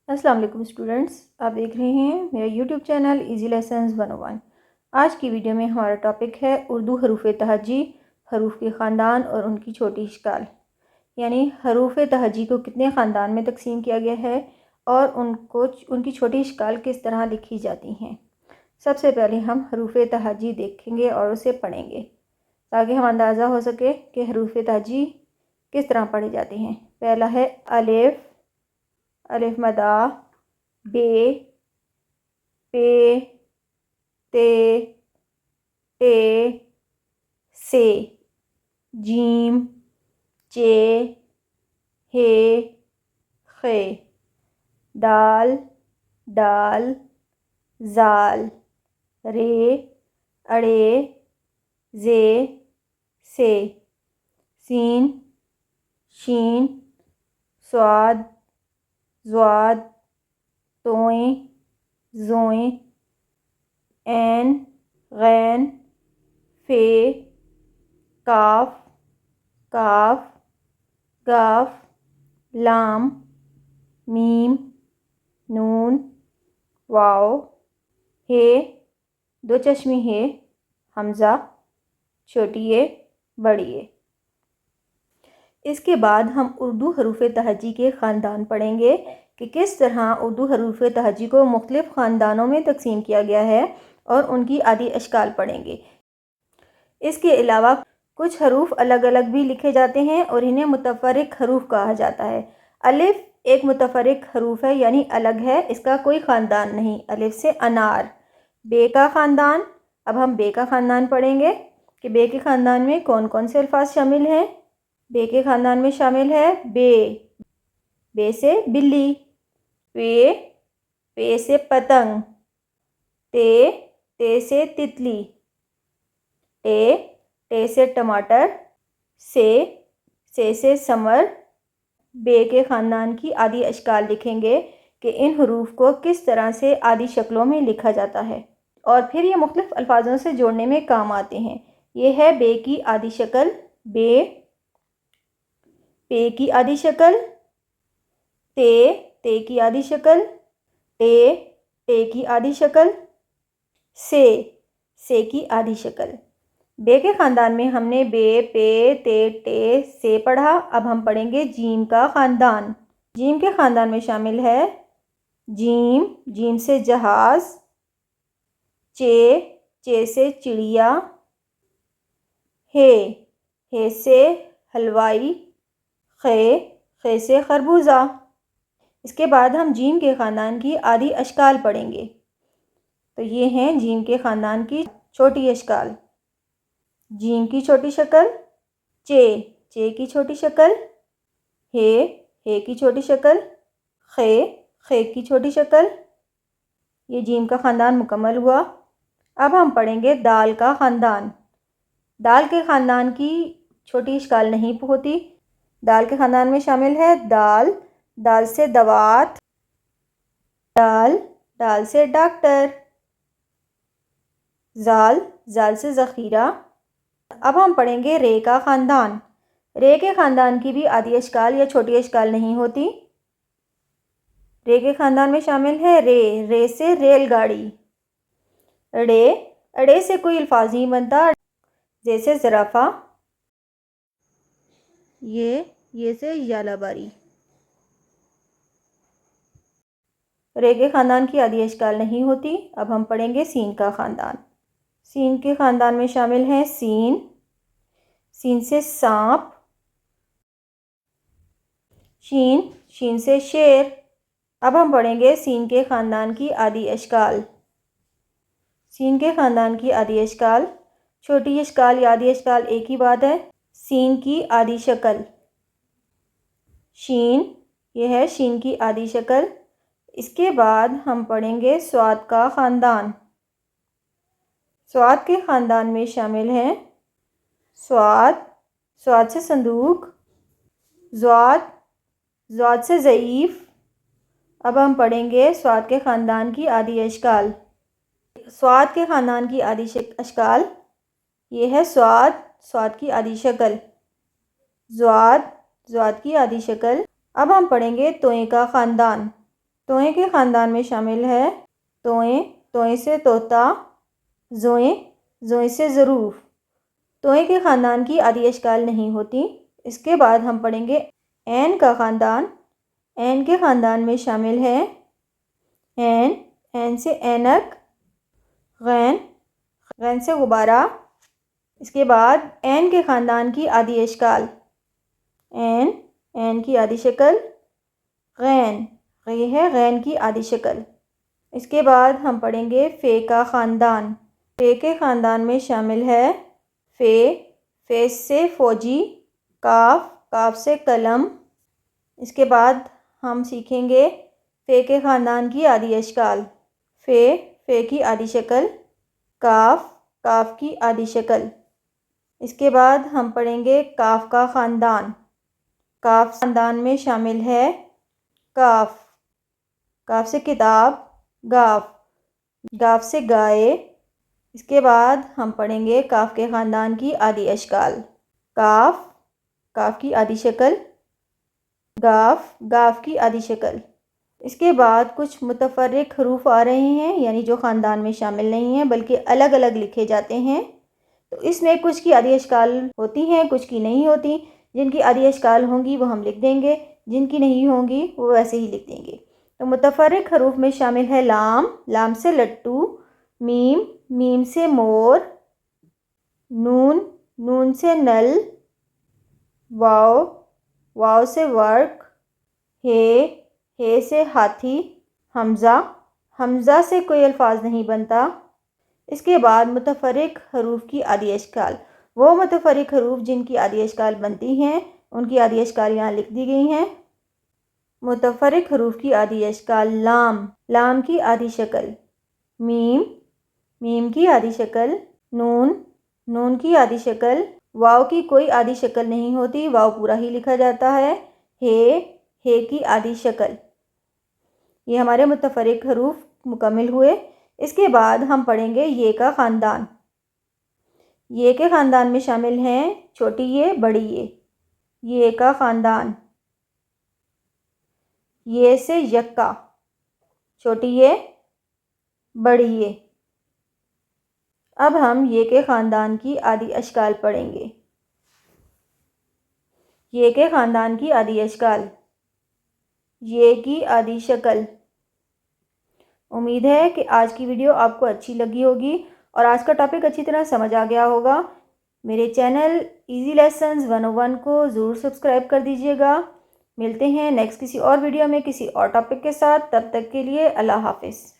السلام علیکم اسٹوڈنٹس، آپ دیکھ رہے ہیں میرا یوٹیوب چینل ایزی لیسنز 101۔ آج کی ویڈیو میں ہمارا ٹاپک ہے اردو حروف تہجی، حروف کے خاندان اور ان کی چھوٹی اشکال، یعنی حروف تہجی کو کتنے خاندان میں تقسیم کیا گیا ہے اور ان کی چھوٹی اشکال کس طرح لکھی جاتی ہیں۔ سب سے پہلے ہم حروف تہجی دیکھیں گے اور اسے پڑھیں گے تاکہ ہم اندازہ ہو سکے کہ حروف تہجی کس طرح پڑھی جاتی ہیں۔ پہلا ہے الف، الف مدہ، بے، پے، تے، ٹے، سے، جیم، چے، ہے، خے، دال، ڈال، زال، رے، اڑے، زے، سے، سین، شین، صاد، ضاد، توئیں، زوئیں، عین، غین، فے، کاف، کاف، گاف، لام، میم، نون، واو، ہے، دو چشمی ہے، حمزہ، چھوٹی ہے، بڑی ہے۔ اس کے بعد ہم اردو حروف تہجی کے خاندان پڑھیں گے کہ کس طرح اردو حروف تہجی کو مختلف خاندانوں میں تقسیم کیا گیا ہے اور ان کی عادی اشکال پڑھیں گے۔ اس کے علاوہ کچھ حروف الگ الگ بھی لکھے جاتے ہیں اور انہیں متفرق حروف کہا جاتا ہے۔ الف ایک متفرق حروف ہے، یعنی الگ ہے، اس کا کوئی خاندان نہیں۔ الف سے انار۔ بے کا خاندان، اب ہم بے کا خاندان پڑھیں گے کہ بے کے خاندان میں کون کون سے الفاظ شامل ہیں۔ بے کے خاندان میں شامل ہے بے، بے سے بلی، پے، پے سے پتنگ، تے، تے سے تتلی، ٹے، ٹے سے ٹماٹر، سے سمر۔ بے کے خاندان کی عادی اشکال لکھیں گے کہ ان حروف کو کس طرح سے عادی شکلوں میں لکھا جاتا ہے اور پھر یہ مختلف الفاظوں سے جوڑنے میں کام آتے ہیں۔ یہ ہے بے کی عادی شکل بے، پے کی عادی شکل تے، تے کی عادی شکل ٹے، ٹے کی عادی شکل سے کی عادی شکل۔ بے کے خاندان میں ہم نے بے، پے، تے، ٹے، سے پڑھا۔ اب ہم پڑھیں گے جیم کا خاندان۔ جیم کے خاندان میں شامل ہے جیم، جیم سے جہاز، چے، چے سے چڑیا، ہے سے حلوائی، خے، خے سے خربوزہ۔ اس کے بعد ہم جیم کے خاندان کی عادی اشکال پڑھیں گے۔ تو یہ ہیں جیم کے خاندان کی چھوٹی اشکال۔ جیم کی چھوٹی شکل چے، چے کی چھوٹی شکل ہے کی چھوٹی شکل، خے، خے کی چھوٹی شکل۔ یہ جیم کا خاندان مکمل ہوا۔ اب ہم پڑھیں گے دال کا خاندان۔ دال کے خاندان کی چھوٹی اشکال نہیں ہوتی۔ دال کے خاندان میں شامل ہے دال، دال سے دوات، ڈال، ڈال سے ڈاکٹر، زال، زال سے ذخیرہ۔ اب ہم پڑھیں گے رے کا خاندان۔ رے کے خاندان کی بھی عادی اشکال یا چھوٹی اشکال نہیں ہوتی۔ رے کے خاندان میں شامل ہے رے، رے سے ریل گاڑی، اڑے، اڑے سے کوئی الفاظ نہیں بنتا، جیسے زرافہ، یہ سے یالا باری۔ رے کے خاندان کی عادی اشکال نہیں ہوتی۔ اب ہم پڑھیں گے سین کا خاندان۔ سین کے خاندان میں شامل ہیں سین، سین سے سانپ، شین، شین سے شیر۔ اب ہم پڑھیں گے سین کے خاندان کی عادی اشکال۔ سین کے خاندان کی عادی اشکال، چھوٹی اشکال یا عادی اشکال ایک ہی بات ہے۔ سین کی عادی شکل شین، یہ ہے شین کی عادی شکل۔ اس کے بعد ہم پڑھیں گے صاد کا خاندان۔ صاد کے خاندان میں شامل ہیں صاد، صاد سے صندوق، ضاد، ضاد سے ضعیف۔ اب ہم پڑھیں گے صاد کے خاندان کی عادی اشکال۔ صاد کے خاندان کی عادی اشکال، یہ ہے صاد، صاد کی عادی شکل، ضاد، ضاد کی عادی شکل۔ اب ہم پڑھیں گے توئیں کا خاندان۔ توئیں کے خاندان میں شامل ہے توئیں، توئیں سے طوطا، زوئیں، زوئیں سے ظروف۔ توئیں کے خاندان کی عادی اشکال نہیں ہوتی۔ اس کے بعد ہم پڑھیں گے عین کا خاندان۔ عین کے خاندان میں شامل ہے عین، عین سے اینک، غین، غین سے غبارہ۔ اس کے بعد عین کے خاندان کی عادی اشکال عین، عین کی عادی شکل، غین، یہ ہے غین کی عادی شکل۔ اس کے بعد ہم پڑھیں گے فے کا خاندان۔ فے کے خاندان میں شامل ہے فے، فے سے فوجی، کاف، کاف سے قلم۔ اس کے بعد ہم سیکھیں گے فے کے خاندان کی عادی اشکال فے، فے کی عادی شکل، کاف، کاف کی عادی شکل۔ اس کے بعد ہم پڑھیں گے کاف کا خاندان۔ کاف خاندان میں شامل ہے کاف، کاف سے کتاب، گاف، گاف سے گائے۔ اس کے بعد ہم پڑھیں گے کاف کے خاندان کی عادی اشکال کاف، کاف کی عادی شکل، گاف، گاف کی عادی شکل۔ اس کے بعد کچھ متفرق حروف آ رہے ہیں، یعنی جو خاندان میں شامل نہیں ہیں بلکہ الگ الگ لکھے جاتے ہیں۔ تو اس میں کچھ کی عادی اشکال ہوتی ہیں، کچھ کی نہیں ہوتی۔ جن کی عادی اشکال ہوں گی وہ ہم لکھ دیں گے، جن کی نہیں ہوں گی وہ ویسے ہی لکھ دیں گے۔ تو متفرق حروف میں شامل ہے لام، لام سے لٹو، میم، میم سے مور، نون، نون سے نل، واو، واو سے ورق، ہے سے ہاتھی، حمزہ، حمزہ سے کوئی الفاظ نہیں بنتا۔ اس کے بعد متفرق حروف کی عادی اشکال، وہ متفرق حروف جن کی عادی اشکال بنتی ہیں ان کی عادی اشکال یہاں لکھ دی گئی ہیں۔ متفرق حروف کی عادی اشکال لام، لام کی عادی شکل، میم، میم کی عادی شکل، نون، نون کی عادی شکل، واو کی کوئی عادی شکل نہیں ہوتی، واو پورا ہی لکھا جاتا ہے، ہے کی عادی شکل۔ یہ ہمارے متفرق حروف مکمل ہوئے۔ اس کے بعد ہم پڑھیں گے یہ کا خاندان۔ یہ کے خاندان میں شامل ہیں چھوٹی یہ، بڑی یہ کا خاندان۔ یہ سے یکا، چھوٹی یہ، بڑی یہ۔ اب ہم یہ کے خاندان کی عادی اشکال پڑھیں گے۔ یہ کے خاندان کی عادی اشکال، یہ کی عادی شکل۔ امید ہے کہ آج کی ویڈیو آپ کو اچھی لگی ہوگی اور آج کا ٹاپک اچھی طرح سمجھ آ گیا ہوگا۔ میرے چینل ایزی لیسنز 101 کو ضرور سبسکرائب کر دیجیے گا۔ ملتے ہیں نیکسٹ کسی اور ویڈیو میں کسی اور ٹاپک کے ساتھ، تب تک کے لیے اللہ حافظ۔